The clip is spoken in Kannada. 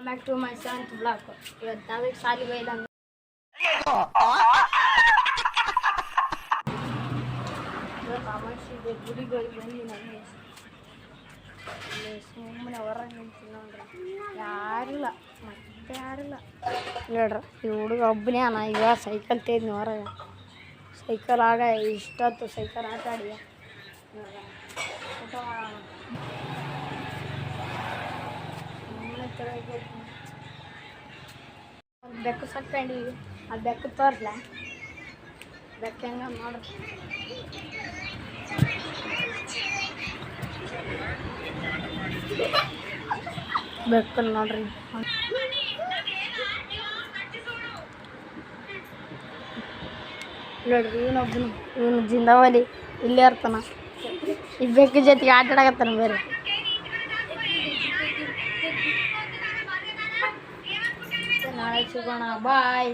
back to my seventh vlog. ಇವತ್ತು ನಾವೀಗ ಸಾಲಿಗೆ ಹೋಯ್ದಂಗೆ ಅಮಾವಾಸ್ಯೆಗೆ ಗುಡಿಗೆ ಹೋಗಿ ಬಂದು ನನಗೆ ಸುಮ್ಮನೆ ಹೊರಗೆ ನಿಂತೀನಿ ನೋಡ್ರಿ, ಯಾರಿಲ್ಲ, ಮತ್ತೆ ಯಾರಿಲ್ಲ ನೋಡ್ರಿ. ಈ ಹುಡುಗ ಒಬ್ಬನೇ ಅಣ್ಣ. ಈಗ ಸೈಕಲ್ ತೆಗೆದ್ನಿ ಹೊರಗೆ. ಸೈಕಲ್ ಆಗ ಇಷ್ಟೊತ್ತು ಸೈಕಲ್ ಆಟ ಆಡಿ ಊಟ ಮಾಡೋಣ. ಬೆಕ್ಕು ಸಾಕೊಂಡಿವಿ. ಆ ಬೆಕ್ಕು ತೋರ್ಲ, ಬೆಕ್ಕ ಹೆಂಗ ನೋಡ್ರಿ. ಬೆಕ್ಕ ನೋಡ್ರಿ. ನೋಡ್ರಿ ಇವನು ಜಿಂದಾವಲಿ ಇಲ್ಲೇ ಇರ್ತಾನ. ಈ ಬೆಕ್ಕ ಜೊತೆಗೆ ಆಟ ಆಡಕತ್ತಾನ ಬೇರೆ. ನಾಳೆ ಸಿಗೋಣ, ಬಾಯ್.